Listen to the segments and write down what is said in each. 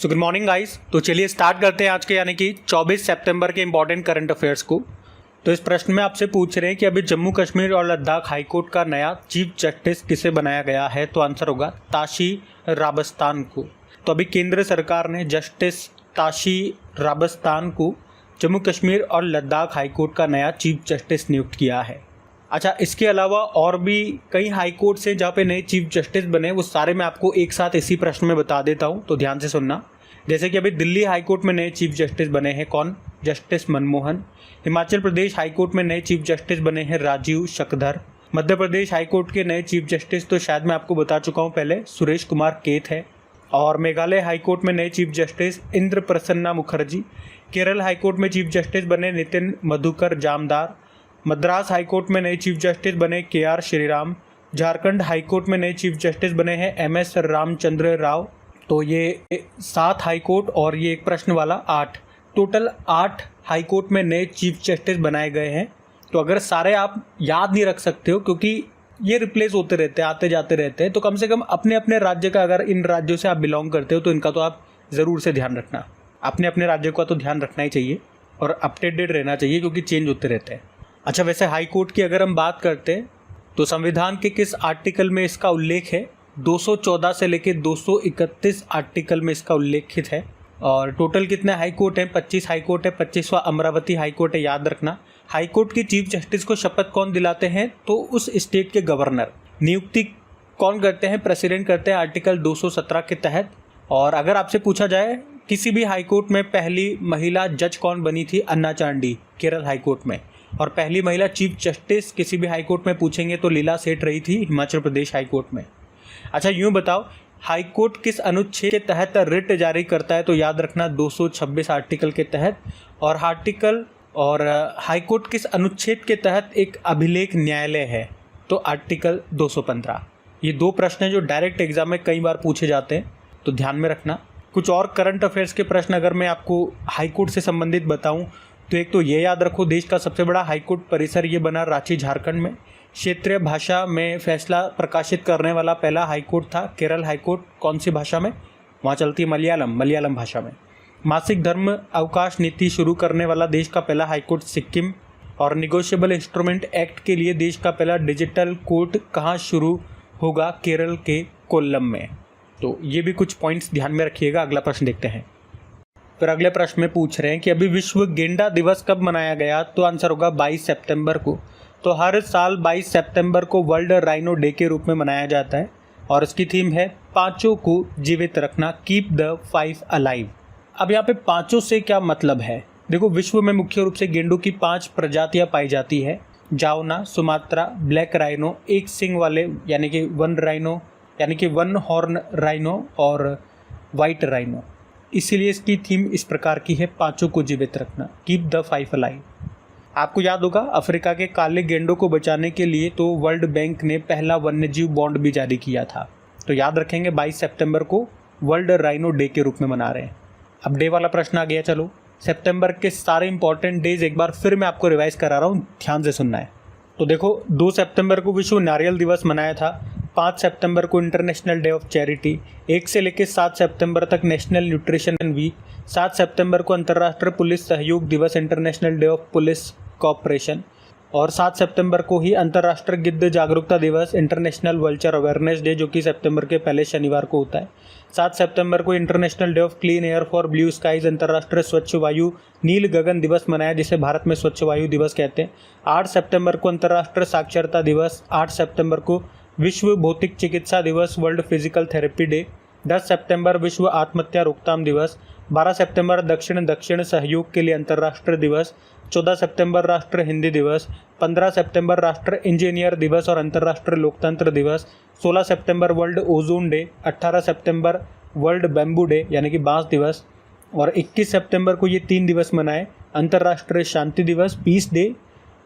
So good morning guys. तो चलिए start करते हैं आज के यानी कि 24 सितंबर के इंपॉर्टेंट करंट अफेयर्स को। तो इस प्रश्न में आपसे पूछ रहे हैं कि अभी जम्मू कश्मीर और लद्दाख हाईकोर्ट का नया चीफ जस्टिस किसे बनाया गया है। तो आंसर होगा ताशी राबस्तान को। तो अभी केंद्र सरकार ने जस्टिस ताशी राबस्तान को जम्मू कश्मीर और लद्दाख हाईकोर्ट का नया चीफ जस्टिस नियुक्त किया है। अच्छा, इसके अलावा और भी कई हाई कोर्ट्स हैं जहाँ पे नए चीफ जस्टिस बने, वो सारे मैं आपको एक साथ इसी प्रश्न में बता देता हूँ, तो ध्यान से सुनना। जैसे कि अभी दिल्ली हाई कोर्ट में नए चीफ जस्टिस बने हैं कौन? Justice Manmohan. Himachal Pradesh high court में नए चीफ जस्टिस बने हैं राजीव शकधर। मध्य प्रदेश हाई कोर्ट के नए चीफ जस्टिस तो शायद मैं आपको बता चुका हूँ पहले, सुरेश कुमार केत है। और मेघालय हाई कोर्ट में नए chief justice Indra Prasanna Mukherjee. Kerala high court में चीफ जस्टिस बने नितिन मधुकर जामदार। मद्रास हाई कोर्ट में नए चीफ जस्टिस बने KR. Shriram. Jharkhand high court में नए चीफ जस्टिस बने हैं एम.एस. रामचंद्र राव। तो ये 7 हाई कोर्ट और ये एक प्रश्न वाला 8, टोटल 8 हाई कोर्ट में नए चीफ जस्टिस बनाए गए हैं। तो अगर सारे आप याद नहीं रख सकते हो क्योंकि ये रिप्लेस होते रहते हैं, आते जाते रहते हैं, तो कम से कम अपने अपने राज्य का, अगर इन राज्यों से आप बिलोंग करते हो तो इनका तो आप ज़रूर से ध्यान रखना। अपने अपने राज्य का तो ध्यान रखना ही चाहिए और अपडेटेड रहना चाहिए क्योंकि चेंज होते रहते हैं। अच्छा, वैसे हाई कोर्ट की अगर हम बात करते हैं तो संविधान के किस आर्टिकल में इसका उल्लेख है? 214 से लेकर 231 आर्टिकल में इसका उल्लेखित है। और टोटल कितने हाई कोर्ट हैं? 25 हाई कोर्ट है। 25वां अमरावती हाई कोर्ट है, याद रखना। हाई कोर्ट की चीफ जस्टिस को शपथ कौन दिलाते हैं? तो उस स्टेट के गवर्नर। नियुक्ति कौन करते हैं? प्रेसिडेंट करते हैं आर्टिकल 217 के तहत। और अगर आपसे पूछा जाए किसी भी हाई कोर्ट में पहली महिला जज कौन बनी थी? अन्ना चांडी, केरल हाई कोर्ट में। और पहली महिला चीफ जस्टिस किसी भी हाई कोर्ट में पूछेंगे तो लीला सेठ रही थी, हिमाचल प्रदेश हाई कोर्ट में। अच्छा, यूं बताओ हाई कोर्ट किस अनुच्छेद के तहत रिट जारी करता है? तो याद रखना 226 आर्टिकल के तहत। और हाई कोर्ट किस अनुच्छेद के तहत एक अभिलेख न्यायालय है? तो आर्टिकल 215। ये 2 प्रश्न हैं जो डायरेक्ट एग्जाम में कई बार पूछे जाते हैं, तो ध्यान में रखना। कुछ और करंट अफेयर्स के प्रश्न अगर मैं आपको हाई कोर्ट से संबंधित बताऊं तो एक तो ये याद रखो, देश का सबसे बड़ा हाईकोर्ट परिसर ये बना रांची झारखंड में। क्षेत्रीय भाषा में फैसला प्रकाशित करने वाला पहला हाईकोर्ट था केरल हाईकोर्ट। कौन सी भाषा में? वहाँ चलती है मलयालम भाषा में। मासिक धर्म अवकाश नीति शुरू करने वाला देश का पहला हाईकोर्ट सिक्किम। और निगोशिएबल इंस्ट्रूमेंट एक्ट के लिए देश का पहला डिजिटल कोर्ट कहाँ शुरू होगा? केरल के कोल्लम में। तो ये भी कुछ पॉइंट्स ध्यान में रखिएगा। अगला प्रश्न देखते हैं। फिर अगले प्रश्न में पूछ रहे हैं कि अभी विश्व गेंडा दिवस कब मनाया गया? तो आंसर होगा 22 सितंबर को। तो हर साल 22 सितंबर को वर्ल्ड राइनो डे के रूप में मनाया जाता है और इसकी थीम है पांचों को जीवित रखना, कीप द 5 अलाइव। अब यहाँ पे पांचों से क्या मतलब है? देखो, विश्व में मुख्य रूप से गेंडों की 5 प्रजातियाँ पाई जाती है। जावना, सुमात्रा, ब्लैक राइनो, एक सिंग वाले यानी कि वन हॉर्न राइनो और वाइट राइनो। इसीलिए इसकी थीम इस प्रकार की है, पांचों को जीवित रखना, कीप द 5 अलाइव। आपको याद होगा अफ्रीका के काले गेंडों को बचाने के लिए तो वर्ल्ड बैंक ने पहला वन्यजीव बॉन्ड भी जारी किया था। तो याद रखेंगे 22 सितंबर को वर्ल्ड राइनो डे के रूप में मना रहे हैं। अब डे वाला प्रश्न आ गया। चलो, सितंबर के सारे इंपॉर्टेंट डेज एक बार फिर मैं आपको रिवाइज करा रहा हूँ, ध्यान से सुनना है। तो देखो, 2 सितंबर को विश्व नारियल दिवस मनाया था। 5 सितंबर को इंटरनेशनल डे ऑफ चैरिटी। 1 से लेकर 7 सितंबर तक नेशनल न्यूट्रिशन वीक। 7 सितंबर को अंतर्राष्ट्रीय पुलिस सहयोग दिवस, international day of police cooperation. और 7 सितंबर को ही अंतर्राष्ट्रीय गिद्ध जागरूकता दिवस, इंटरनेशनल वल्चर अवेयरनेस डे, जो कि सितंबर के पहले शनिवार को होता है। 7 सितंबर को international day of clean air for blue skies, अंतर्राष्ट्रीय स्वच्छ वायु नील गगन दिवस मनाया, जिसे भारत में स्वच्छ वायु दिवस कहते हैं। 8 सितंबर को अंतर्राष्ट्रीय साक्षरता दिवस। 8 सितंबर को विश्व भौतिक चिकित्सा दिवस, वर्ल्ड फिजिकल थेरेपी डे। 10 सितंबर विश्व आत्महत्या रोकथाम दिवस। 12 सितंबर दक्षिण सहयोग के लिए अंतर्राष्ट्रीय दिवस। 14 सितंबर राष्ट्रीय हिंदी दिवस। 15 सितंबर राष्ट्रीय इंजीनियर दिवस और अंतर्राष्ट्रीय लोकतंत्र दिवस। 16 सितंबर वर्ल्ड ओजोन डे। 18 सितंबर वर्ल्ड बैम्बू डे यानी कि बांस दिवस। और 21 सितंबर को ये 3 दिवस मनाए, अंतर्राष्ट्रीय शांति दिवस, पीस डे।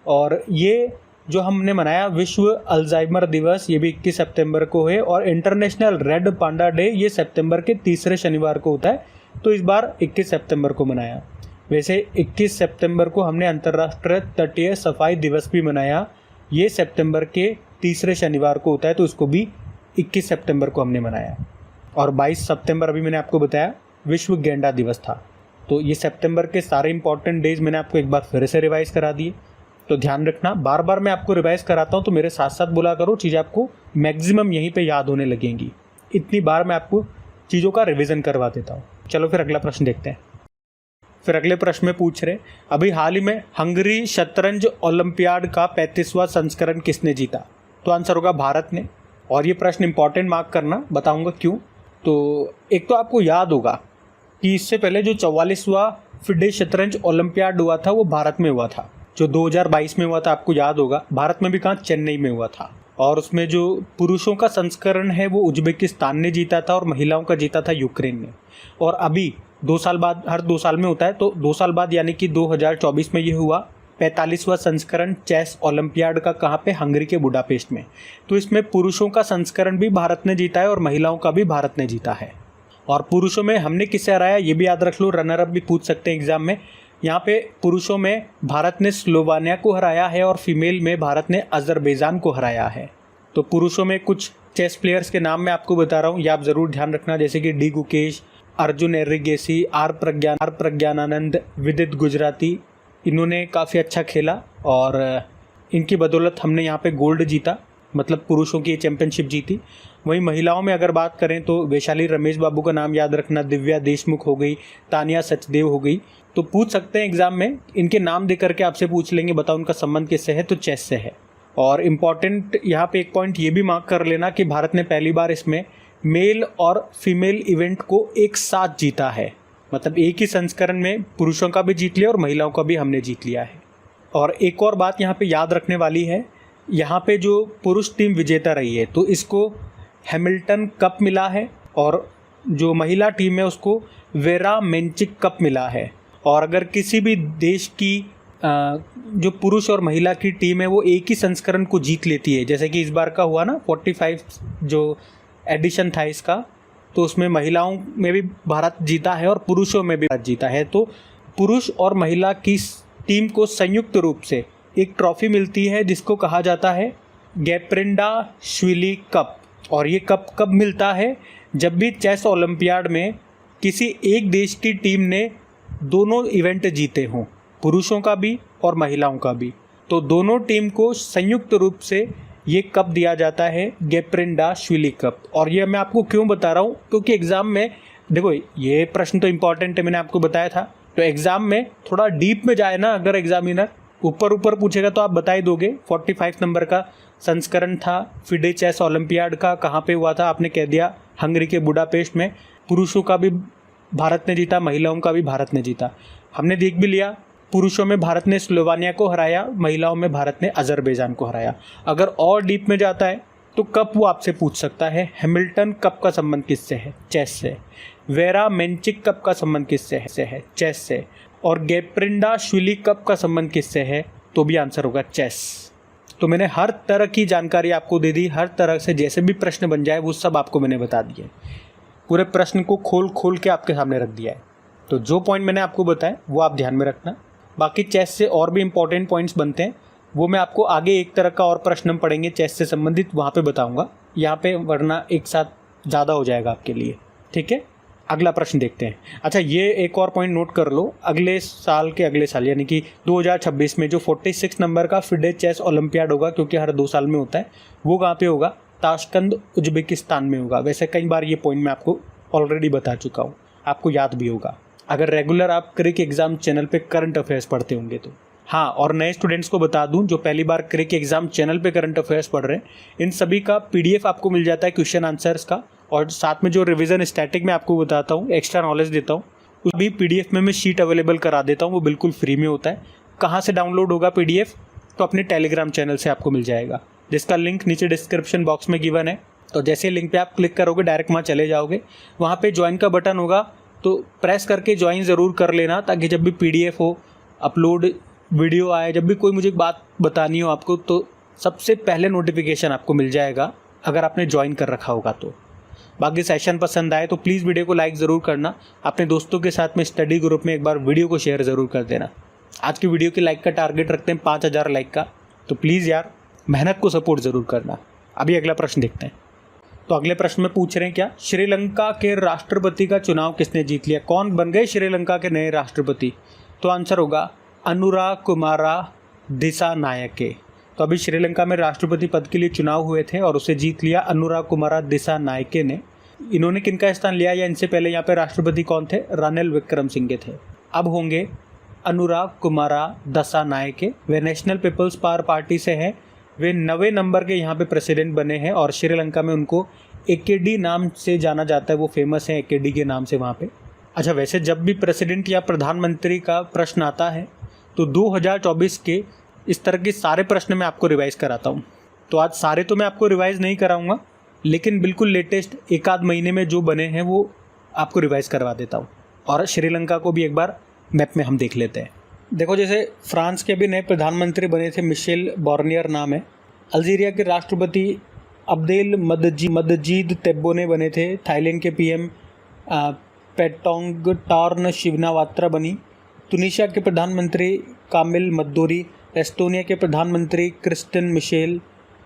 और ये जो हमने मनाया विश्व अल्जाइमर दिवस, ये भी 21 सितंबर को है। और इंटरनेशनल रेड पांडा डे ये सितंबर के तीसरे शनिवार को होता है, तो इस बार 21 सितंबर को मनाया। वैसे 21 सितंबर को हमने अंतर्राष्ट्रीय तटीय सफाई दिवस भी मनाया, ये सितंबर के तीसरे शनिवार को होता है, तो इसको भी 21 सितंबर को हमने मनाया। और 22 सितंबर अभी मैंने आपको बताया विश्व गेंडा दिवस था। तो ये सितंबर के सारे इंपॉर्टेंट डेज मैंने आपको एक बार फिर से रिवाइज़ करा दिए, तो ध्यान रखना। बार बार मैं आपको रिवाइज़ कराता हूँ तो मेरे साथ साथ बोला करो, चीज़ें आपको मैक्सिमम यहीं पे याद होने लगेंगी। इतनी बार मैं आपको चीज़ों का रिवीजन करवा देता हूँ। चलो फिर अगला प्रश्न देखते हैं। फिर अगले प्रश्न में पूछ रहे, अभी हाल ही में हंगरी शतरंज ओलंपियाड का 35वां संस्करण किसने जीता? तो आंसर होगा भारत ने। और ये प्रश्न इंपॉर्टेंट मार्क करना, बताऊंगा क्यों। तो एक तो आपको याद होगा कि इससे पहले जो 44वां फिडे शतरंज ओलंपियाड हुआ था वो भारत में हुआ था, जो 2022 में हुआ था। आपको याद होगा भारत में भी कहाँ, चेन्नई में हुआ था। और उसमें जो पुरुषों का संस्करण है वो उज्बेकिस्तान ने जीता था और महिलाओं का जीता था यूक्रेन ने। और अभी 2 साल बाद, हर 2 साल में होता है, तो 2 साल बाद यानी कि 2024 में ये हुआ 45वां संस्करण चेस ओलंपियाड का, कहाँ पे, हंगरी के बुडापेस्ट में। तो इसमें पुरुषों का संस्करण भी भारत ने जीता है और महिलाओं का भी भारत ने जीता है। और पुरुषों में हमने किसे हराया ये भी याद रख लो, रनर अप भी पूछ सकते हैं एग्जाम में। यहाँ पे पुरुषों में भारत ने स्लोवानिया को हराया है और फीमेल में भारत ने अजरबैजान को हराया है। तो पुरुषों में कुछ चेस प्लेयर्स के नाम मैं आपको बता रहा हूँ, ये आप ज़रूर ध्यान रखना, जैसे कि डी गुकेश, अर्जुन एरिगेसी, आर प्रज्ञानानंद, विदित गुजराती। इन्होंने काफ़ी अच्छा खेला और इनकी बदौलत हमने यहाँ पे गोल्ड जीता, मतलब पुरुषों की चैंपियनशिप जीती। वहीं महिलाओं में अगर बात करें तो वैशाली रमेश बाबू का नाम याद रखना, दिव्या देशमुख हो गई, तानिया सचदेव हो गई। तो पूछ सकते हैं एग्जाम में, इनके नाम दे करके आपसे पूछ लेंगे, बताओ उनका संबंध किससे है, तो चेस से है। और इम्पॉर्टेंट यहाँ पे एक पॉइंट ये भी मार्क कर लेना कि भारत ने पहली बार इसमें मेल और फीमेल इवेंट को एक साथ जीता है, मतलब एक ही संस्करण में पुरुषों का भी जीत लिया और महिलाओं का भी हमने जीत लिया है। और एक और बात यहाँ पे याद रखने वाली है, यहाँ पे जो पुरुष टीम विजेता रही है तो इसको हैमिल्टन कप मिला है और जो महिला टीम है उसको वेरा मेंचिक कप मिला है। और अगर किसी भी देश की जो पुरुष और महिला की टीम है वो एक ही संस्करण को जीत लेती है, जैसे कि इस बार का हुआ ना 45 जो एडिशन था इसका, तो उसमें महिलाओं में भी भारत जीता है और पुरुषों में भी भारत जीता है। तो पुरुष और महिला की टीम को संयुक्त रूप से एक ट्रॉफी मिलती है जिसको कहा जाता है गैप्रिंडाश्विली कप। और ये कप कब मिलता है? जब भी चेस ओलंपियाड में किसी एक देश की टीम ने दोनों इवेंट जीते हों, पुरुषों का भी और महिलाओं का भी, तो दोनों टीम को संयुक्त रूप से ये कप दिया जाता है, गैप्रिंडाश्विली कप। और ये मैं आपको क्यों बता रहा हूँ, क्योंकि एग्जाम में देखो ये प्रश्न तो इम्पॉर्टेंट है, मैंने आपको बताया था। तो एग्जाम में थोड़ा डीप में जाए ना, अगर एग्जामिनर ऊपर ऊपर पूछेगा तो आप बता ही दोगे। 45 नंबर का संस्करण था फिडे चेस ओलंपियाड का, कहाँ पे हुआ था, आपने कह दिया हंगरी के बुडापेस्ट में। पुरुषों का भी भारत ने जीता, महिलाओं का भी भारत ने जीता। हमने देख भी लिया, पुरुषों में भारत ने स्लोवानिया को हराया, महिलाओं में भारत ने अजरबैजान को हराया। अगर और डीप में जाता है तो कप वो आपसे पूछ सकता है, हैमिल्टन कप का संबंध किससे है? चेस से। वेरा मेंचिक कप का संबंध किससे है? चेस से। और गैप्रिंडाश्विली कप का संबंध किससे है? तो भी आंसर होगा चेस। तो मैंने हर तरह की जानकारी आपको दे दी, हर तरह से जैसे भी प्रश्न बन जाए वो सब आपको मैंने बता दिया, पूरे प्रश्न को खोल खोल के आपके सामने रख दिया है। तो जो पॉइंट मैंने आपको बताया वो आप ध्यान में रखना। बाकी चेस से और भी इंपॉर्टेंट पॉइंट्स बनते हैं, वो मैं आपको आगे एक तरह का और प्रश्न हम पढ़ेंगे चेस से संबंधित, वहाँ पे बताऊँगा यहाँ पे, वरना एक साथ ज़्यादा हो जाएगा आपके लिए। ठीक है, अगला प्रश्न देखते हैं। अच्छा, ये एक और पॉइंट नोट कर लो, अगले साल यानी कि 2026 में जो 46 नंबर का फिडे चेस ओलंपियाड होगा, क्योंकि हर 2 साल में होता है, वो कहाँ पे होगा? ताशकंद उज्बेकिस्तान में होगा। वैसे कई बार ये पॉइंट मैं आपको ऑलरेडी बता चुका हूँ, आपको याद भी होगा अगर रेगुलर आप क्रिक एग्जाम चैनल पे करंट अफेयर्स पढ़ते होंगे तो। हाँ, और नए स्टूडेंट्स को बता दूं जो पहली बार क्रिक एग्जाम चैनल पे करंट अफेयर्स पढ़ रहे हैं, इन सभी का PDF आपको मिल जाता है क्वेश्चन आंसर्स का, और साथ में जो रिवीजन स्टैटिक में आपको बताता हूँ, एक्स्ट्रा नॉलेज देता हूँ, उस भी PDF में मैं शीट अवेलेबल करा देता हूँ, वो बिल्कुल फ्री में होता है। कहाँ से डाउनलोड होगा PDF? तो अपने टेलीग्राम चैनल से आपको मिल जाएगा, जिसका लिंक नीचे डिस्क्रिप्शन बॉक्स में गिवन है। तो जैसे लिंक पे आप क्लिक करोगे डायरेक्ट वहाँ चले जाओगे, वहाँ पे ज्वाइन का बटन होगा, तो प्रेस करके ज्वाइन ज़रूर कर लेना, ताकि जब भी PDF हो, अपलोड वीडियो आए, जब भी कोई मुझे बात बतानी हो आपको, तो सबसे पहले नोटिफिकेशन आपको मिल जाएगा अगर आपने ज्वाइन कर रखा होगा तो। बाकी सेशन पसंद आए तो प्लीज़ वीडियो को लाइक ज़रूर करना, अपने दोस्तों के साथ में स्टडी ग्रुप में एक बार वीडियो को शेयर ज़रूर कर देना। आज की वीडियो की लाइक का टारगेट रखते हैं 5000 लाइक का, तो प्लीज़ यार मेहनत को सपोर्ट ज़रूर करना। अभी अगला प्रश्न देखते हैं। तो अगले प्रश्न में पूछ रहे हैं क्या, श्रीलंका के राष्ट्रपति का चुनाव किसने जीत लिया, कौन बन गए श्रीलंका के नए राष्ट्रपति। तो आंसर होगा अनुरा कुमारा दिसानायके। तो अभी श्रीलंका में राष्ट्रपति पद के लिए चुनाव हुए थे और उसे जीत लिया अनुरा कुमारा दिसानायके ने। इन्होंने किनका स्थान लिया या इनसे पहले यहाँ पे राष्ट्रपति कौन थे, रानिल विक्रमसिंघे थे। अब होंगे अनुराग कुमारा दिसानायके, वे नेशनल पीपल्स पावर पार्टी से हैं, वे 90 नंबर के यहाँ पे प्रेसिडेंट बने हैं और श्रीलंका में उनको एकेडी नाम से जाना जाता है, वो फेमस है एकेडी के नाम से वहाँ पे। अच्छा, वैसे जब भी प्रेसिडेंट या प्रधानमंत्री का प्रश्न आता है तो 2024 के इस तरह के सारे प्रश्न मैं आपको रिवाइज कराता हूँ। तो आज सारे तो मैं आपको रिवाइज नहीं कराऊंगा, लेकिन बिल्कुल लेटेस्ट एक आध महीने में जो बने हैं वो आपको रिवाइज करवा देता हूँ। और श्रीलंका को भी एक बार मैप में हम देख लेते हैं। देखो, जैसे फ्रांस के भी नए प्रधानमंत्री बने थे, मिशेल बॉर्नियर नाम है। अल्जीरिया के राष्ट्रपति अब्देल मदजीद तेब्बोने बने थे। थाईलैंड के पीएम पेटोंगटार्न शिवनावात्रा बनी। तुनीशिया के प्रधानमंत्री कामिल मद्दोरी, एस्टोनिया के प्रधानमंत्री क्रिस्टन मिशेल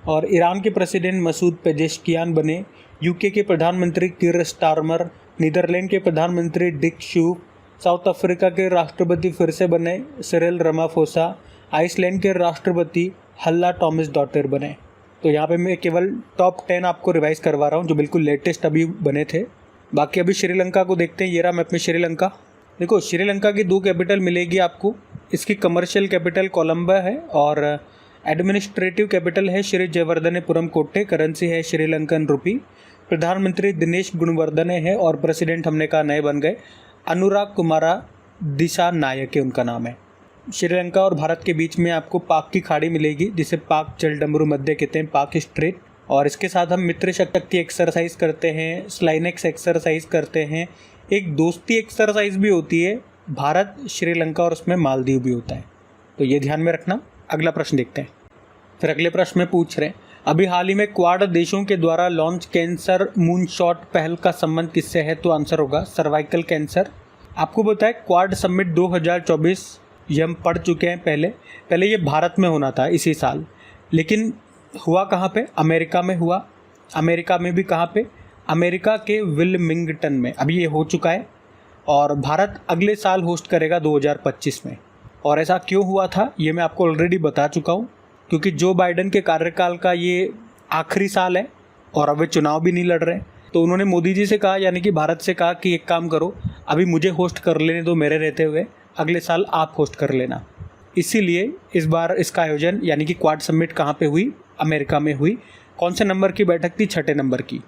और ईरान के प्रेसिडेंट मसूद पेजेश्कियान बने। यूके के प्रधानमंत्री कीर स्टारमर, नीदरलैंड के प्रधानमंत्री डिक शूफ, साउथ अफ्रीका के राष्ट्रपति फिर से बने सिरिल रामाफोसा, आइसलैंड के राष्ट्रपति हल्ला टॉमस डॉटर बने। तो यहाँ पे मैं केवल टॉप 10 आपको रिवाइज करवा रहा हूँ जो बिल्कुल लेटेस्ट अभी बने थे। बाकी अभी श्रीलंका को देखते हैं। ये रहा मैप में श्रीलंका। देखो, श्रीलंका की 2 कैपिटल मिलेगी आपको। इसकी कमर्शियल कैपिटल कोलंबो है और एडमिनिस्ट्रेटिव कैपिटल है श्री जयवर्धनेपुरम कोट्टे। करेंसी है श्रीलंकन रुपी। प्रधानमंत्री दिनेश गुणवर्धने है और प्रेसिडेंट हमने कहा नए बन गए अनुराग कुमारा दिसानायके उनका नाम है। श्रीलंका और भारत के बीच में आपको पाक की खाड़ी मिलेगी जिसे पाक जलडमरू मध्य कहते हैं, पाक स्ट्रेट। और इसके साथ हम मित्र शक्ति एक्सरसाइज करते हैं, स्लाइनेक्स एक्सरसाइज करते हैं, एक दोस्ती एक्सरसाइज भी होती है भारत श्रीलंका और उसमें मालदीव भी होता है। तो ये ध्यान में रखना। अगला प्रश्न देखते हैं। फिर अगले प्रश्न में पूछ रहे हैं, अभी हाल ही में क्वाड देशों के द्वारा लॉन्च कैंसर मूनशॉट पहल का संबंध किससे है। तो आंसर होगा सर्वाइकल कैंसर। आपको बताए क्वाड समिट 2024 ये हम पढ़ चुके हैं पहले ये भारत में होना था इसी साल, लेकिन हुआ कहाँ पे, अमेरिका में हुआ। अमेरिका में भी कहाँ पे, अमेरिका के विल्मिंगटन में। अभी ये हो चुका है और भारत अगले साल होस्ट करेगा 2025 में। और ऐसा क्यों हुआ था ये मैं आपको ऑलरेडी बता चुका हूँ, क्योंकि जो बाइडेन के कार्यकाल का ये आखिरी साल है और अब वे चुनाव भी नहीं लड़ रहे। तो उन्होंने मोदी जी से कहा, यानी कि भारत से कहा कि एक काम करो, अभी मुझे होस्ट कर लेने दो मेरे रहते हुए, अगले साल आप होस्ट कर लेना। इसीलिए इस बार इसका आयोजन यानी कि क्वाड समिट कहाँ पे हुई, अमेरिका में हुई। कौन से नंबर की बैठक थी, 6ठे नंबर की।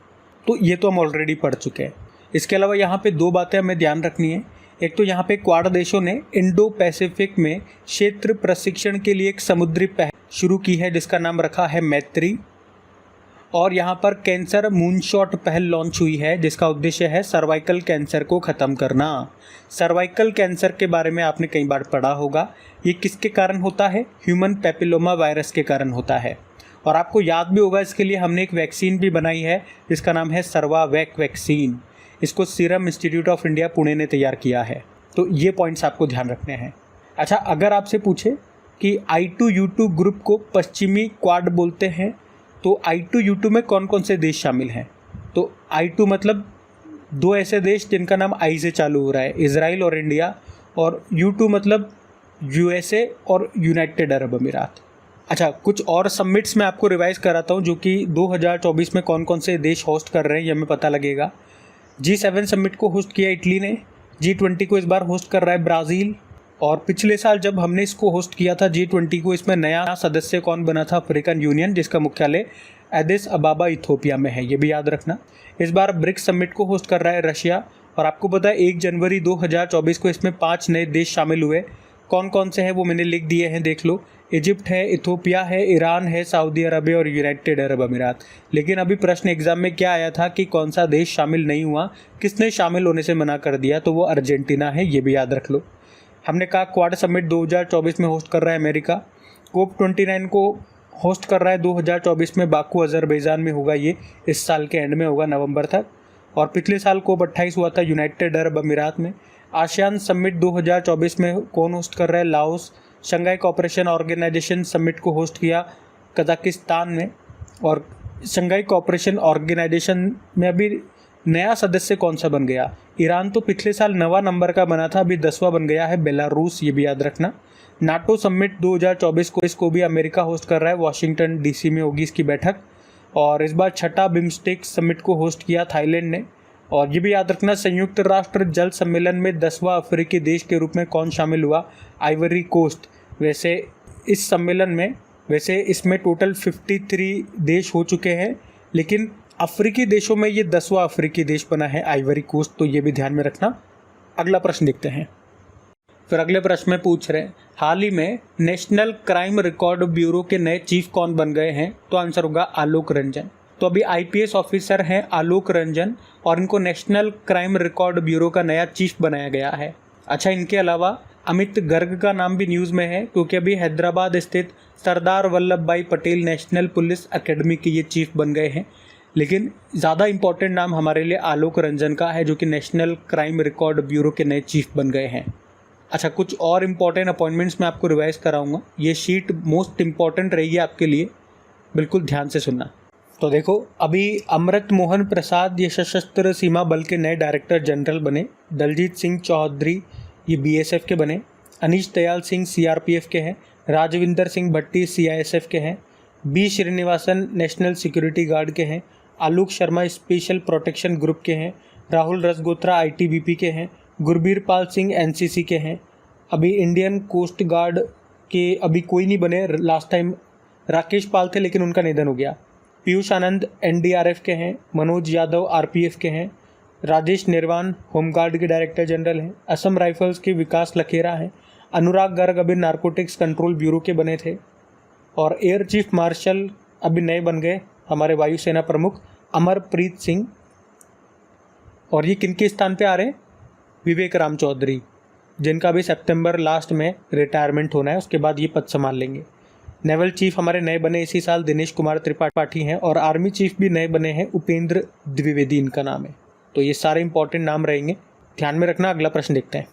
तो ये तो हम ऑलरेडी पढ़ चुके हैं। इसके अलावा यहाँ पे 2 बातें हमें ध्यान रखनी है। एक तो यहाँ पे क्वाड देशों ने इंडो पैसिफिक में क्षेत्र प्रशिक्षण के लिए एक समुद्री पहल शुरू की है जिसका नाम रखा है मैत्री। और यहाँ पर कैंसर मूनशॉट पहल लॉन्च हुई है जिसका उद्देश्य है सर्वाइकल कैंसर को ख़त्म करना। सर्वाइकल कैंसर के बारे में आपने कई बार पढ़ा होगा। ये किसके कारण होता है, ह्यूमन पैपिलोमा वायरस के कारण होता है। और आपको याद भी होगा, इसके लिए हमने एक वैक्सीन भी बनाई है जिसका नाम है सर्वावैक वैक्सीन। इसको serum institute of India Pune ने तैयार किया है। तो ये पॉइंट्स आपको ध्यान रखने हैं। अच्छा, अगर आपसे पूछे कि I2U2 ग्रुप को पश्चिमी क्वाड बोलते हैं तो I2U2 में कौन कौन से देश शामिल हैं। तो I2 मतलब 2 ऐसे देश जिनका नाम I से चालू हो रहा है, इजराइल और इंडिया। और U2 मतलब USA और यूनाइटेड अरब अमीरात। अच्छा, कुछ और समिट्स मैं आपको रिवाइज कराता हूँ जो कि 2024 में कौन कौन से देश होस्ट कर रहे हैं ये हमें पता लगेगा। G7 समिट को होस्ट किया इटली ने। G20 को इस बार होस्ट कर रहा है ब्राज़ील। और पिछले साल जब हमने इसको होस्ट किया था G20 को, इसमें नया सदस्य कौन बना था, अफ्रीकन यूनियन, जिसका मुख्यालय एडिस अबाबा इथोपिया में है, ये भी याद रखना। इस बार ब्रिक्स समिट को होस्ट कर रहा है रशिया। और आपको पता है 1 जनवरी 2024 को इसमें 5 नए देश शामिल हुए। कौन कौन से हैं वो मैंने लिख दिए हैं, देख लो। इजिप्ट है, इथोपिया है, ईरान है, सऊदी अरबिया और यूनाइटेड अरब अमीरात। लेकिन अभी प्रश्न एग्जाम में क्या आया था कि कौन सा देश शामिल नहीं हुआ, किसने शामिल होने से मना कर दिया, तो वो अर्जेंटीना है, ये भी याद रख लो। हमने कहा क्वाड समिट 2024 में होस्ट कर रहा है अमेरिका। COP29 को होस्ट कर रहा है 2024 में बाकू अजरबैजान में होगा, ये इस साल के एंड में होगा नवंबर तक। और पिछले साल COP28 हुआ था यूनाइटेड अरब अमीरात में। आसियान समिट 2024 में कौन होस्ट कर रहा है, Laos. Shanghai cooperation organisation summit को होस्ट किया कजाकिस्तान ने। और शंघाई कोऑपरेशन ऑर्गेनाइजेशन में अभी नया सदस्य कौन सा बन गया? ईरान तो पिछले साल 9वां नंबर का बना था, अभी 10वां बन गया है बेलारूस, ये भी याद रखना। नाटो समिट 2024 को इसको भी अमेरिका होस्ट कर रहा है, वॉशिंगटन डीसी में होगी इसकी बैठक। और इस बार छठा बिम्स्टेक समिट को होस्ट किया थाईलैंड ने। और ये भी याद रखना, संयुक्त राष्ट्र जल सम्मेलन में 10वां अफ्रीकी देश के रूप में कौन शामिल हुआ? Ivory Coast. वैसे इस सम्मेलन में इसमें टोटल 53 देश हो चुके हैं, लेकिन अफ्रीकी देशों में ये 10वां अफ्रीकी देश बना है आइवरी कोस्ट, तो ये भी ध्यान में रखना। अगला प्रश्न देखते हैं। फिर अगले प्रश्न में पूछ रहे हैं, हाल ही में नेशनल क्राइम रिकॉर्ड ब्यूरो के नए चीफ कौन बन गए हैं? तो आंसर होगा आलोक रंजन। तो अभी आईपीएस ऑफिसर हैं आलोक रंजन और इनको नेशनल क्राइम रिकॉर्ड ब्यूरो का नया चीफ बनाया गया है। अच्छा, इनके अलावा अमित गर्ग का नाम भी न्यूज़ में है, क्योंकि अभी हैदराबाद स्थित सरदार वल्लभ भाई पटेल नेशनल पुलिस एकेडमी के ये चीफ बन गए हैं। लेकिन ज़्यादा इंपॉर्टेंट नाम हमारे लिए आलोक रंजन का है, जो कि नेशनल क्राइम रिकॉर्ड ब्यूरो के नए चीफ बन गए हैं। अच्छा, कुछ और इम्पॉर्टेंट अपॉइंटमेंट्स मैं आपको रिवाइज कराऊंगा, ये शीट मोस्ट इम्पॉर्टेंट रहेगी आपके लिए, बिल्कुल ध्यान से सुनना। तो देखो, अभी अमृत मोहन प्रसाद ये सशस्त्र सीमा बल के नए डायरेक्टर जनरल बने। दलजीत सिंह चौधरी ये बीएसएफ के बने। अनीश दयाल सिंह सीआरपीएफ के हैं। राजविंदर सिंह भट्टी सीआईएसएफ के हैं। B Srinivasan National Security Guard के हैं। Alok Sharma Special Protection Group के हैं। राहुल रसगोत्रा आईटीबीपी के हैं। गुरबीर पाल सिंह एनसीसी के हैं। अभी इंडियन कोस्ट गार्ड के अभी कोई नहीं बने, लास्ट टाइम राकेश पाल थे लेकिन उनका निधन हो गया। पीयूष आनंद एनडीआरएफ के हैं। मनोज यादव आरपीएफ के हैं। राजेश निर्वाण होमगार्ड के डायरेक्टर जनरल हैं। असम राइफल्स के विकास लखेरा हैं। अनुराग गर्ग अभी नारकोटिक्स कंट्रोल ब्यूरो के बने थे। और एयर चीफ मार्शल अभी नए बन गए हमारे वायुसेना प्रमुख अमरप्रीत सिंह। और ये किनके स्थान पे आ रहे हैं? विवेक राम चौधरी, जिनका भी सितंबर लास्ट में रिटायरमेंट होना है, उसके बाद ये पद संभाल लेंगे। नेवल चीफ हमारे नए बने इसी साल दिनेश कुमार त्रिपाठी हैं। और आर्मी चीफ भी नए बने हैं, उपेंद्र द्विवेदी इनका नाम है। तो ये सारे इंपॉर्टेंट नाम रहेंगे, ध्यान में रखना। अगला प्रश्न देखते हैं।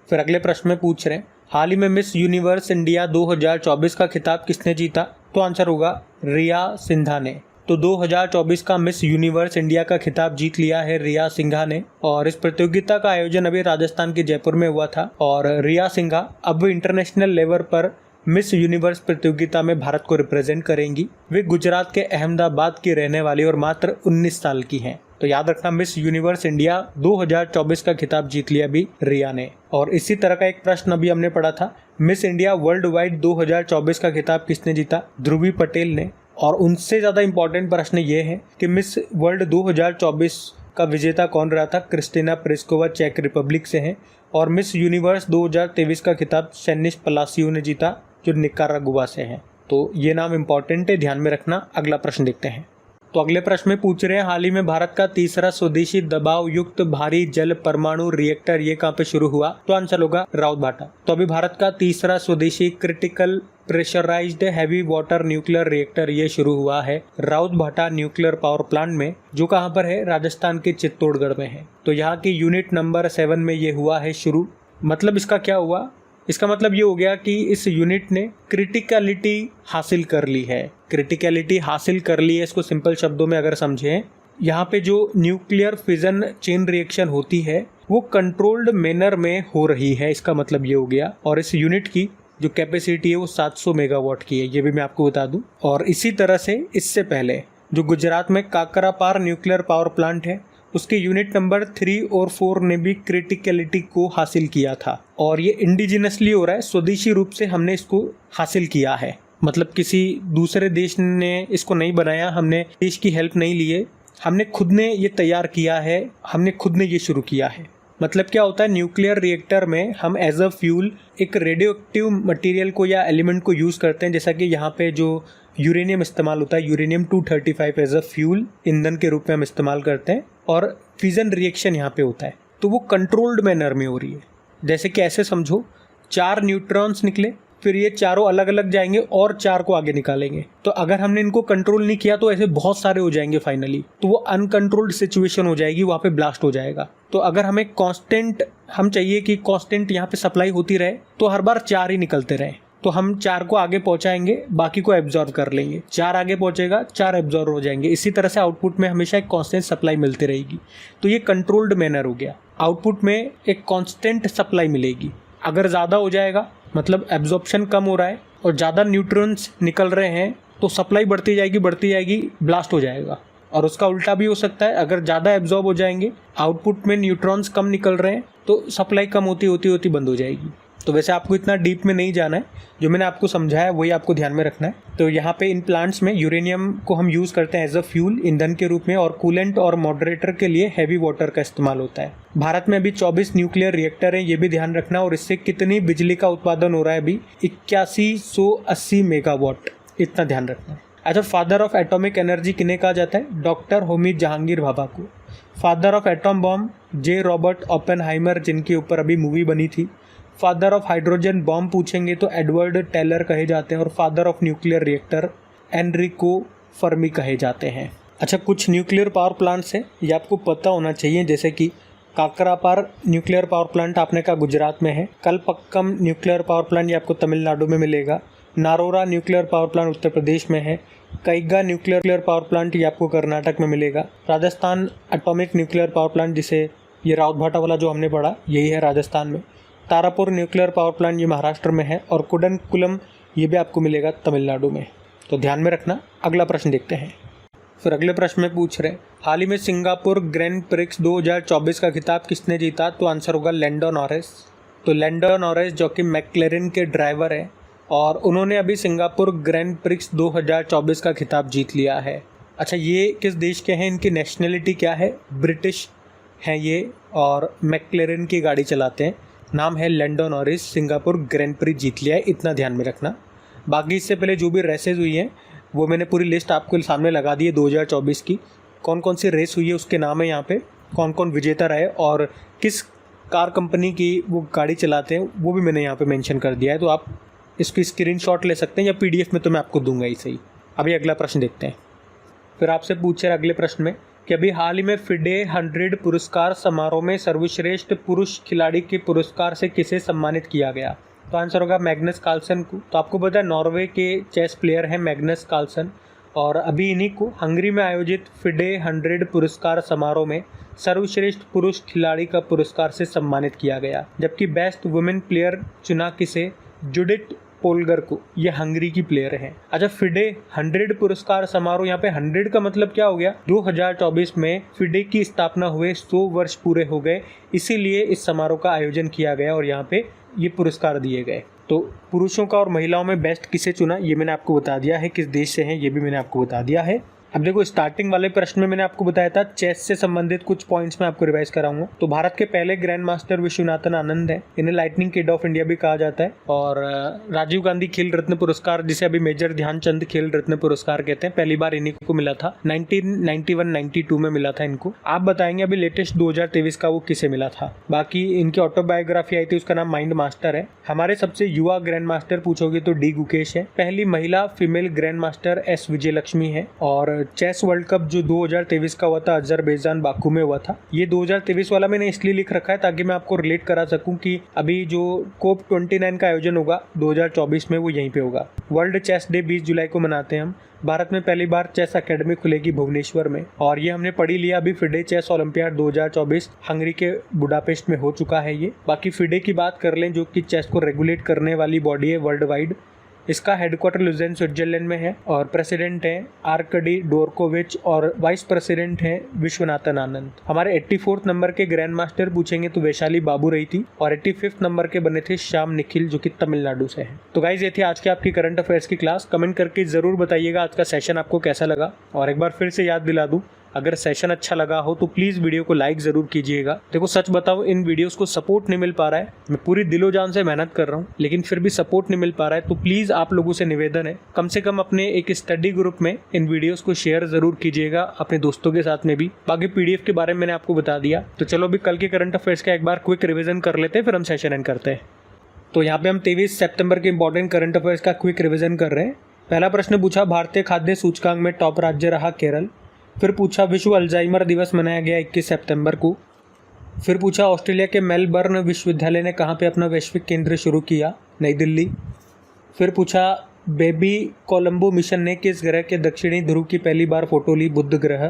फिर अगले प्रश्न में पूछ रहे हैं, हाल ही में मिस यूनिवर्स इंडिया 2024 का खिताब किसने जीता? तो आंसर होगा रिया सिन्हा ने। तो 2024 का मिस यूनिवर्स इंडिया का खिताब जीत लिया है रिया सिन्हा ने। और इस प्रतियोगिता का आयोजन अभी राजस्थान के जयपुर में हुआ था। और रिया सिन्हा अब इंटरनेशनल लेवल पर मिस यूनिवर्स प्रतियोगिता में भारत को रिप्रेजेंट करेंगी। वे गुजरात के अहमदाबाद की रहने वाली और मात्र 19 साल की हैं। तो याद रखना, मिस यूनिवर्स इंडिया 2024 का खिताब जीत लिया अभी रिया ने। और इसी तरह का एक प्रश्न अभी हमने पढ़ा था, मिस इंडिया वर्ल्ड वाइड 2024 का खिताब किसने जीता? ध्रुवी पटेल ने। और उनसे ज़्यादा इंपॉर्टेंट प्रश्न ये है कि मिस वर्ल्ड 2024 का विजेता कौन रहा था? क्रिस्टिना प्रिस्कोवा चेक रिपब्लिक से हैं। और मिस यूनिवर्स 2023 का खिताब सेनिश पलासियो ने जीता, जो निकारागुआ से हैं। तो ये नाम इंपॉर्टेंट है, ध्यान में रखना। अगला प्रश्न देखते हैं। तो अगले प्रश्न में पूछ रहे हैं, हाल ही में भारत का तीसरा स्वदेशी दबाव युक्त भारी जल परमाणु रिएक्टर ये कहाँ पे शुरू हुआ? तो आंसर होगा राउतभाटा। तो अभी भारत का तीसरा स्वदेशी critical pressurised heavy water nuclear reactor ये शुरू हुआ है राउतभाटा न्यूक्लियर पावर प्लांट में, जो कहाँ पर है? राजस्थान के चित्तौड़गढ़ में है। तो यहाँ की यूनिट नंबर 7 में ये हुआ है शुरू। मतलब इसका क्या हुआ? इसका मतलब ये हो गया कि इस यूनिट ने क्रिटिकलिटी हासिल कर ली है। क्रिटिकलिटी हासिल कर ली है, इसको सिंपल शब्दों में अगर समझें, यहाँ पे जो न्यूक्लियर फिजन चेन रिएक्शन होती है वो कंट्रोल्ड मैनर में हो रही है, इसका मतलब ये हो गया। और इस यूनिट की जो कैपेसिटी है वो 700 मेगावाट की है, ये भी मैं आपको बता दूं। और इसी तरह से इससे पहले जो गुजरात में काकरापार न्यूक्लियर पावर प्लांट है, उसके यूनिट नंबर 3 और 4 ने भी क्रिटिकलिटी को हासिल किया था। और ये इंडिजिनसली हो रहा है, स्वदेशी रूप से हमने इसको हासिल किया है। मतलब किसी दूसरे देश ने इसको नहीं बनाया, हमने देश की हेल्प नहीं ली है, हमने खुद ने ये तैयार किया है, हमने खुद ने ये शुरू किया है। मतलब क्या होता है, न्यूक्लियर रिएक्टर में हम एज अ फ्यूल एक रेडियो एक्टिव मटीरियल को या एलिमेंट को यूज़ करते हैं। जैसा कि यहाँ पे जो यूरेनियम इस्तेमाल होता है, यूरेनियम 235 एज अ फ्यूल ईंधन के रूप में हम इस्तेमाल करते हैं। और फिजन रिएक्शन यहाँ पे होता है, तो वो कंट्रोल्ड मैनर में हो रही है। जैसे कि ऐसे समझो, 4 न्यूट्रॉन्स निकले, फिर ये चारों अलग अलग जाएंगे और 4 को आगे निकालेंगे। तो अगर हमने इनको कंट्रोल नहीं किया तो ऐसे बहुत सारे हो जाएंगे फाइनली, तो वो अनकंट्रोल्ड सिचुएशन हो जाएगी, वहाँ पे ब्लास्ट हो जाएगा। तो अगर हमें कांस्टेंट, हम चाहिए कि कांस्टेंट यहाँ पे सप्लाई होती रहे, तो हर बार 4 ही निकलते रहे। तो हम 4 को आगे पहुंचाएंगे, बाकी को एब्जॉर्ब कर लेंगे। 4 आगे पहुंचेगा, 4 एब्जॉर्ब हो जाएंगे। इसी तरह से आउटपुट में हमेशा एक कांस्टेंट सप्लाई मिलती रहेगी। तो ये कंट्रोल्ड मैनर हो गया। आउटपुट में एक कांस्टेंट सप्लाई मिलेगी। अगर ज़्यादा हो जाएगा मतलब एब्जॉर्प्शन कम हो रहा है और ज़्यादा न्यूट्रॉन्स निकल रहे हैं तो सप्लाई बढ़ती जाएगी, ब्लास्ट हो जाएगा। और उसका उल्टा भी हो सकता है, अगर ज़्यादा एब्जॉर्ब हो जाएंगे, आउटपुट में न्यूट्रॉन्स कम निकल रहे हैं तो सप्लाई कम होती बंद हो जाएगी। तो वैसे आपको इतना डीप में नहीं जाना है, जो मैंने आपको समझाया वही आपको ध्यान में रखना है। तो यहाँ पे इन प्लांट्स में यूरेनियम को हम यूज़ करते हैं एज अ फ्यूल, ईंधन के रूप में, और कूलेंट और मॉडरेटर के लिए हैवी वाटर का इस्तेमाल होता है। भारत में अभी 24 न्यूक्लियर रिएक्टर हैं, ये भी ध्यान रखना। और इससे कितनी बिजली का उत्पादन हो रहा है अभी, 8180 मेगावाट, इतना ध्यान रखना है। अच्छा, फादर ऑफ एटॉमिक एनर्जी किन्हें कहा जाता है? डॉक्टर होमी जहांगीर भाभा को। Father of atom bomb J Robert Oppenheimer, जिनके ऊपर अभी मूवी बनी थी। फादर ऑफ हाइड्रोजन बॉम्ब पूछेंगे तो एडवर्ड टेलर कहे जाते हैं। और father of nuclear reactor Enrico Fermi कहे जाते हैं। अच्छा, कुछ न्यूक्लियर पावर प्लांट्स हैं, ये आपको पता होना चाहिए, जैसे कि काकरापार न्यूक्लियर पावर प्लांट आपने कहा गुजरात में है। कलपक्कम न्यूक्लियर पावर प्लांट ये आपको तमिलनाडु में मिलेगा। नारोरा nuclear power plant Uttar Pradesh में है। कैगा न्यूक्लियर पावर प्लांट ये आपको कर्नाटक में मिलेगा। Rajasthan atomic nuclear power plant, जिसे ये राउतभाटा वाला जो हमने पढ़ा, यही है राजस्थान में। तारापुर न्यूक्लियर पावर प्लांट ये महाराष्ट्र में है। और कुडनकुलम ये भी आपको मिलेगा तमिलनाडु में। तो ध्यान में रखना। अगला प्रश्न देखते हैं। फिर अगले प्रश्न में पूछ रहे हैं, हाल ही में सिंगापुर ग्रैंड प्रिक्स 2024 का खिताब किसने जीता? तो आंसर होगा लैंडो नॉरिस। तो लैंडो नॉरिस जो कि मैक्लेरन के ड्राइवर हैं और उन्होंने अभी सिंगापुर ग्रैंड प्रिक्स 2024 का खिताब जीत लिया है। अच्छा, ये किस देश के हैं? इनकी नेशनलिटी क्या है? ब्रिटिश हैं ये और मैक्लेरन की गाड़ी चलाते हैं। नाम है Lando Norris. Singapore Grand Prix जीत लिया है, इतना ध्यान में रखना। बाकी इससे पहले जो भी रेसेस हुई हैं वो मैंने पूरी लिस्ट आपके सामने लगा दी है 2024 की। कौन कौन सी रेस हुई है उसके नाम है यहाँ पे, कौन कौन विजेता रहे और किस कार कंपनी की वो गाड़ी चलाते हैं वो भी मैंने यहाँ पे मेंशन कर दिया है। तो आप इसकी स्क्रीनशॉट ले सकते हैं या PDF में तो मैं आपको दूंगा ही सही। अभी अगला प्रश्न देखते हैं। फिर आपसे पूछे अगले प्रश्न में कि अभी हाल ही में फिडे 100 पुरस्कार समारोह में सर्वश्रेष्ठ पुरुष खिलाड़ी के पुरस्कार से किसे सम्मानित किया गया? तो आंसर होगा मैग्नस कार्लसन को। तो आपको पता है नॉर्वे के चेस प्लेयर हैं मैग्नस कार्लसन, और अभी इन्हीं को हंगरी में आयोजित फिडे 100 पुरस्कार समारोह में सर्वश्रेष्ठ पुरुष खिलाड़ी का पुरस्कार से सम्मानित किया गया। जबकि बेस्ट वुमेन प्लेयर चुना किसे? जुडिथ पोलगर को। ये हंगरी की प्लेयर हैं। अच्छा, फिडे 100 पुरस्कार समारोह, यहाँ पे 100 का मतलब क्या हो गया? 2024 में फिडे की स्थापना हुए 100 वर्ष पूरे हो गए, इसीलिए इस समारोह का आयोजन किया गया और यहाँ पे ये पुरस्कार दिए गए। तो पुरुषों का और महिलाओं में बेस्ट किसे चुना ये मैंने आपको बता दिया है, किस देश से हैं ये भी मैंने आपको बता दिया है। अब देखो, स्टार्टिंग वाले प्रश्न में मैंने आपको बताया था चेस से संबंधित कुछ पॉइंट्स मैं आपको रिवाइज कराऊंगा। तो भारत के पहले ग्रैंड मास्टर विश्वनाथन आनंद है, इन्हें लाइटनिंग किड ऑफ इंडिया भी कहा जाता है। और राजीव गांधी खेल रत्न पुरस्कार, जिसे अभी मेजर ध्यानचंद खेल रत्न पुरस्कार कहते हैं, पहली बार इन्हीं को मिला था। 1991-92 में मिला था इनको। आप बताएंगे अभी लेटेस्ट 2023 का वो किसे मिला था। बाकी इनकी ऑटोबायोग्राफी आई थी, उसका नाम माइंड मास्टर है। हमारे सबसे युवा ग्रैंड मास्टर पूछोगे तो डी गुकेश है। पहली महिला female grand master S Vijayalakshmi है। और चेस वर्ल्ड कप जो 2023 का हुआ था अजरबैजान बाकू में हुआ था, ये 2023 वाला मैंने इसलिए लिख रखा है ताकि मैं आपको रिलेट करा सकूं कि अभी जो कोप 29 का आयोजन होगा 2024 में वो यहीं पे होगा। वर्ल्ड चेस डे 20 जुलाई को मनाते हैं हम। भारत में पहली बार चेस अकेडमी खुलेगी भुवनेश्वर में, और ये हमने पढ़ी लिया अभी फिडे चेस ओलंपियाड 2024 हंगरी के बुडापेस्ट में हो चुका है ये। बाकी फिडे की बात कर लें जो कि चेस को रेगुलेट करने वाली बॉडी है वर्ल्ड वाइड, इसका हेडक्वार्टर लुज़ेन स्विट्जरलैंड में है और प्रेसिडेंट हैं आर्कडी डोरकोविच और वाइस प्रेसिडेंट हैं विश्वनाथन आनंद। हमारे 84 नंबर के ग्रैंड मास्टर पूछेंगे तो वैशाली बाबू रही थी, और 85 नंबर के बने थे श्याम निखिल जो कि तमिलनाडु से हैं। तो गाइज ये थी आज की आपकी करंट अफेयर्स की क्लास। कमेंट करके जरूर बताइएगा आज का सेशन आपको कैसा लगा, और एक बार फिर से याद दिला दूं, अगर सेशन अच्छा लगा हो तो प्लीज़ वीडियो को लाइक ज़रूर कीजिएगा। देखो सच बताओ, इन वीडियोस को सपोर्ट नहीं मिल पा रहा है, मैं पूरी दिलो जान से मेहनत कर रहा हूँ लेकिन फिर भी सपोर्ट नहीं मिल पा रहा है। तो प्लीज़ आप लोगों से निवेदन है, कम से कम अपने एक स्टडी ग्रुप में इन वीडियोस को शेयर ज़रूर कीजिएगा, अपने दोस्तों के साथ में भी। बाकी PDF के बारे में मैंने आपको बता दिया। तो चलो अभी कल के करंट अफेयर्स का एक बार क्विक रिविजन कर लेते हैं, फिर हम सेशन एंड करते हैं। तो यहाँ पे हम 23 सितंबर के इंपॉर्टेंट करंट अफेयर्स का क्विक रिविजन कर रहे हैं। पहला प्रश्न पूछा, भारतीय खाद्य सूचकांक में टॉप राज्य रहा केरल। फिर पूछा, विश्व अल्जाइमर दिवस मनाया गया 21 सितंबर को। फिर पूछा, ऑस्ट्रेलिया के मेलबर्न विश्वविद्यालय ने कहाँ पे अपना वैश्विक केंद्र शुरू किया? नई दिल्ली। फिर पूछा बेबी कोलंबो मिशन ने किस ग्रह के दक्षिणी ध्रुव की पहली बार फोटो ली? बुध ग्रह।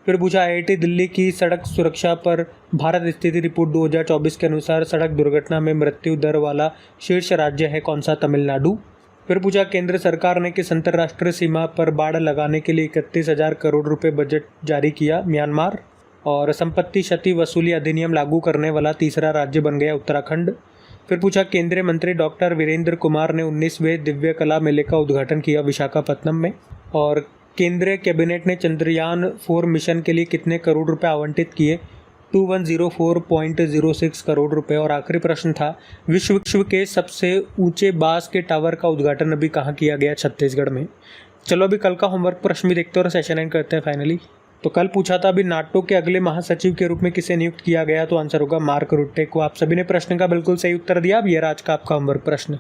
फिर पूछा आईआईटी दिल्ली की सड़क सुरक्षा पर भारत स्थिति रिपोर्ट 2024 के अनुसार सड़क दुर्घटना में मृत्यु दर वाला शीर्ष राज्य है कौन सा? तमिलनाडु। फिर पूछा केंद्र सरकार ने किस अंतर्राष्ट्रीय सीमा पर बाड़ लगाने के लिए 31,000 करोड़ रुपए बजट जारी किया? म्यांमार। और संपत्ति क्षति वसूली अधिनियम लागू करने वाला तीसरा राज्य बन गया उत्तराखंड। फिर पूछा केंद्रीय मंत्री डॉक्टर वीरेंद्र कुमार ने 19वें दिव्य कला मेले का उद्घाटन किया विशाखापत्तनम में। और केंद्रीय कैबिनेट ने चंद्रयान 4 मिशन के लिए कितने करोड़ रुपए आवंटित किए? 2104.06 करोड़ रुपए। और आखिरी प्रश्न था विश्व के सबसे ऊंचे बांस के टावर का उद्घाटन अभी कहाँ किया गया? छत्तीसगढ़ में। चलो अभी कल का होमवर्क प्रश्न भी देखते हैं और सेशन एंड करते हैं फाइनली। तो कल पूछा था अभी नाटो के अगले महासचिव के रूप में किसे नियुक्त किया गया? तो आंसर होगा मार्क रुट्टे को। आप सभी ने प्रश्न का बिल्कुल सही उत्तर दिया। अब ये आज का आपका होमवर्क प्रश्न।